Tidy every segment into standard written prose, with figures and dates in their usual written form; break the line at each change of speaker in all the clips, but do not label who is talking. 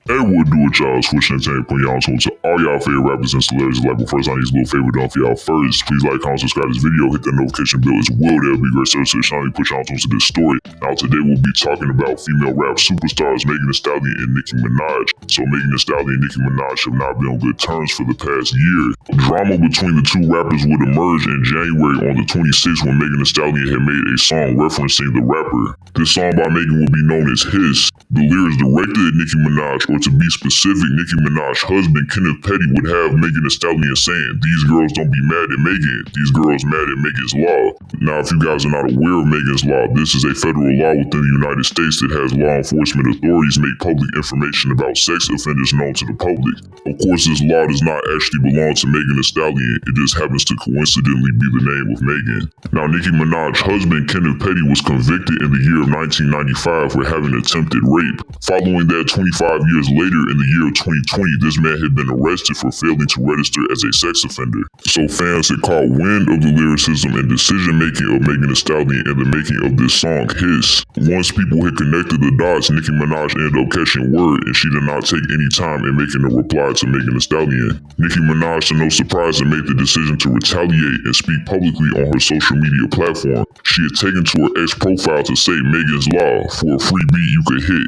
Hey, what do it, y'all? Swish Entertainment putting y'all on to all y'all favorite rappers and celebrities. Like, but first, I need a little favor done for y'all first. Please like, comment, subscribe to this video, hit that notification bell as well. That'll be great service to the channel. Push y'all to this story. Now, today we'll be talking about female rap superstars Megan Thee Stallion and Nicki Minaj. So, Megan Thee Stallion and Nicki Minaj have not been on good terms for the past year. Drama between the two rappers would emerge in January on the 26th when Megan Thee Stallion had made a song referencing the rapper. This song by Megan will be known as Hiss. The lyrics directed at Nicki Minaj, or to be specific, Nicki Minaj's husband Kenneth Petty would have Megan Thee Stallion saying, "These girls don't be mad at Megan, these girls mad at Megan's law." Now, if you guys are not aware of Megan's law, this is a federal law within the United States that has law enforcement authorities make public information about sex offenders known to the public. Of course, this law does not actually belong to Megan Thee Stallion, it just happens to coincidentally be the name of Megan. Now, Nicki Minaj's husband Kenneth Petty was convicted in the year of 1995 for having attempted rape. Following that, 25 years later in the year of 2020, this man had been arrested for failing to register as a sex offender. So fans had caught wind of the lyricism and decision making of Megan Thee Stallion and the making of this song Hiss. Once people had connected the dots, Nicki Minaj ended up catching word, and she did not take any time in making a reply to Megan Thee Stallion. Nicki Minaj, to no surprise, had made the decision to retaliate and speak publicly on her social media platform. She had taken to her ex profile to say Megan's law, for a free beat you could hit,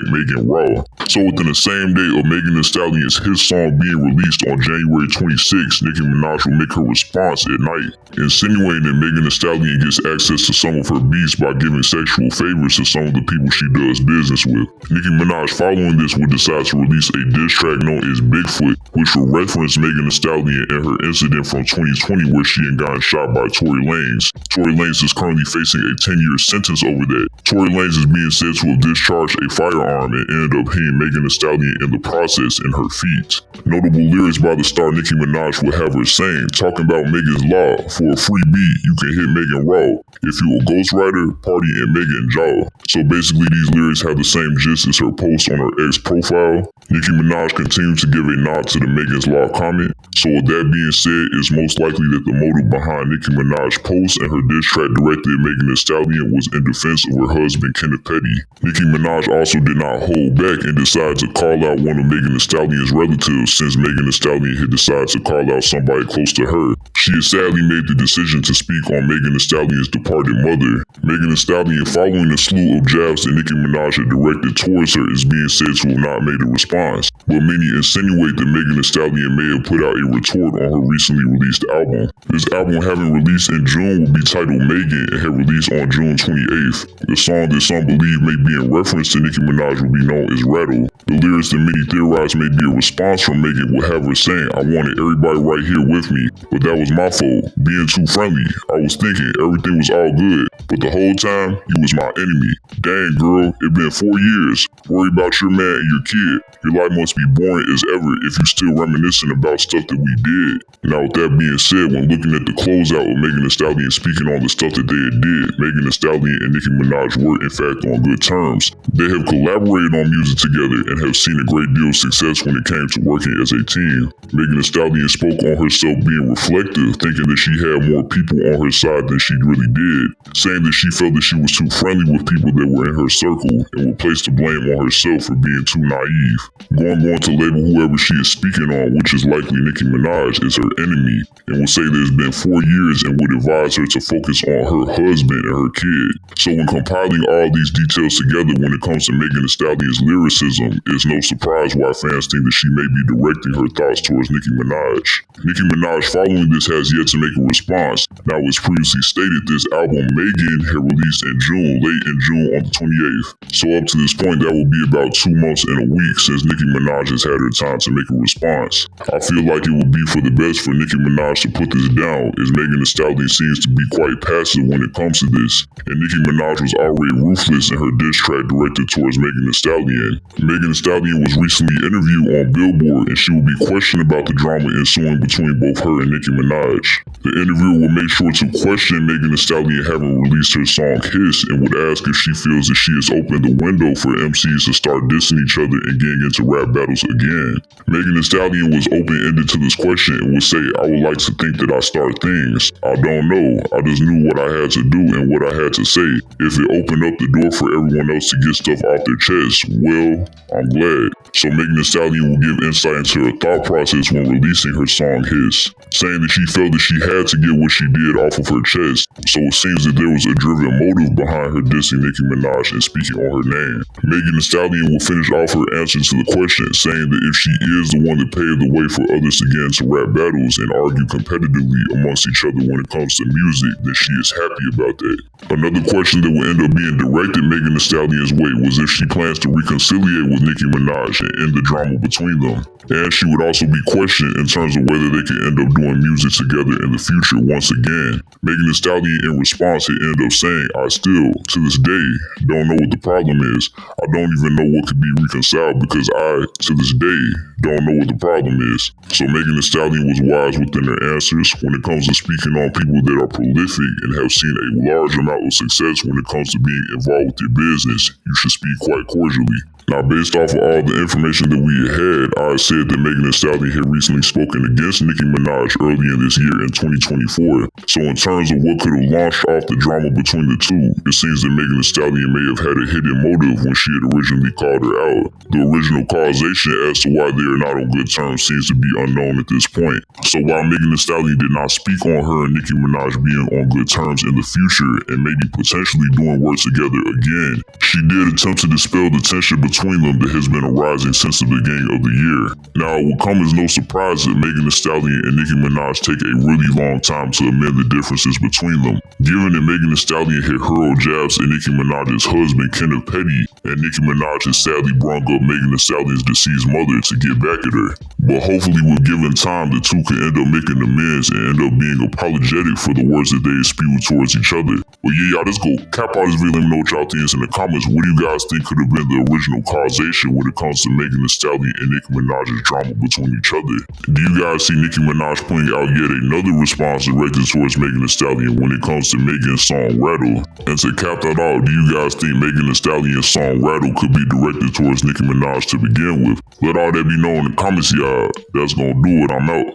#Megan Raw. So within the same day of Megan Thee Stallion's Hiss song being released on January 26, Nicki Minaj will make her response at night, insinuating that Megan Thee Stallion gets access to some of her beats by giving sexual favors to some of the people she does business with. Nicki Minaj, following this, would decide to release a diss track known as Bigfoot, which will reference Megan Thee Stallion and her incident from 2020 where she had gotten shot by Tory Lanez. Tory Lanez is currently facing a 10-year sentence over that. Tory Lanez is being said to have discharged a firearm and ended up hitting Megan Thee Stallion in the process in her feet. Notable lyrics by the star Nicki Minaj will have her saying, talking about Megan's law, for a free beat you can hit Megan Raw. If you a ghostwriter, party in Megan jaw. So basically these lyrics have the same gist as her post on her ex profile. Nicki Minaj continues to give a nod to the Megan's law comment. So with that being said, it's most likely that the motive behind Nicki Minaj's post and her diss track directed at Megan Thee Stallion was in defense of her husband Kenneth Petty. Nicki Minaj also did not hold back and decided to call out one of Megan Thee Stallion's relatives, since Megan Thee Stallion had decided to call out somebody close to her. She had sadly made the decision to speak on Megan Thee Stallion's departed mother. Megan Thee Stallion, following a slew of jabs that Nicki Minaj had directed towards her, is being said to have not made a response, but many insinuate that Megan Thee Stallion may have put out a retort on her recently released album. This album, having released in June, will be titled Megan and had released on June 28th. The song that some believe may be in reference to Nicki Minaj will be known as Rattle. The lyrics that many theorize may be a response from Megan will have her saying, "I wanted everybody right here with me, but that was my fault, being too friendly. I was thinking everything was all good, but the whole time, you was my enemy. Dang girl, it been 4 years. Worry about your man and your kid. Your life must be boring as ever if you still reminiscing about stuff that we did." Now with that being said, when looking at the closeout of Megan Thee Stallion speaking on the stuff that they had did, Megan Thee Stallion and Nicki Minaj were in fact on good terms. They have collaborated on music together and have seen a great deal of success when it came to working as a team. Megan Thee Stallion spoke on herself being reflective, thinking that she had more people on her side than she really did, saying that she felt that she was too friendly with people that were in her circle and would place the blame on herself for being too naive. Going to label whoever she is speaking on, which is likely Nicki Minaj, is her enemy, and will say that it's been 4 years and would advise her to focus on her husband and her kid. So when compiling all these details together when it comes to Megan Thee Stallion's lyricism, it's no surprise why fans think that she may be directing her thoughts towards Nicki Minaj. Nicki Minaj, following this, has yet to make a response. Now, as previously stated, this album Megan had released in June, late in June on the 28th. So up to this point, that will be about 2 months and a week since Nicki Minaj has had her time to make a response. I feel like it would be for the best for Nicki Minaj to put this down, as Megan Thee Stallion seems to be quite passive when it comes to this, and Nicki Minaj was already ruthless in her diss track directed towards Megan Thee Stallion. Megan Thee Stallion was recently interviewed on Billboard, and she will be questioned about the drama ensuing between both her and Nicki Minaj. The interviewer would make sure to question Megan Thee Stallion having released her song Hiss and would ask if she feels that she has opened the window for MCs to start dissing each other and getting into rap battles again. Megan Thee Stallion was open-ended to this question and would say, I would like to think that I start things. I don't know. I just knew what I had to do and what I had to say. If it opened up the door for everyone else to get stuff off their chest, well, I'm glad. So Megan Thee Stallion will give insight into her thought process when releasing her song Hiss, saying that she felt that she had to get what she did off of her chest. So it seems that there was a driven motive behind her dissing Nicki Minaj and speaking on her name. Megan Thee Stallion will finish off her answer to the question, saying that if she is the one that paved the way for others to get into rap battles and argue competitively amongst each other when it comes to music, then she is happy about that. Another question that will end up being directed Megan Thee Stallion's way was if she plans to reconciliate with Nicki Minaj and end the drama between them. And she would also be questioned in terms of whether they could end up doing music together in the future once again. Megan Thee Stallion in response had ended up saying, I still, to this day, don't know what the problem is. I don't even know what could be reconciled because I, to this day, don't know what the problem is. So Megan Thee Stallion was wise within her answers when it comes to speaking on people that are prolific and have seen a large amount of success when it comes to being involved with your business. You should speak quite cordially. Now, based off of all the information that we had, I said that Megan Thee Stallion had recently spoken against Nicki Minaj earlier this year in 2024. So in terms of what could have launched off the drama between the two, it seems that Megan Thee Stallion may have had a hidden motive when she had originally called her out. The original causation as to why they are not on good terms seems to be unknown at this point. So while Megan Thee Stallion did not speak on her and Nicki Minaj being on good terms in the future and maybe potentially doing work together again, she did attempt to dispel the tension between them that has been arising since the beginning of the year. Now, it will come as no surprise that Megan Thee Stallion and Nicki Minaj take a really long time to amend the differences between them. Given that Megan Thee Stallion had hurled jabs at Nicki Minaj's husband, Kenneth Petty, and Nicki Minaj has sadly brung up Megan Thee Stallion's deceased mother to get back at her. But hopefully with given time, the two can end up making amends and end up being apologetic for the words that they spewed towards each other. But yeah, y'all, let's go cap out this video. Let me know what y'all think in the comments. What do you guys think could have been the original causation when it comes to Megan Thee Stallion and Nicki Minaj's drama between each other? Do you guys see Nicki Minaj putting out yet another response directed towards Megan Thee Stallion when it comes to Megan's song Rattle? And to cap that off, do you guys think Megan Thee Stallion's song Rattle could be directed towards Nicki Minaj to begin with? Let all that be known in the comments, y'all. That's gonna do it. I'm out.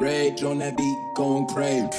Rage on that beat, going crazy.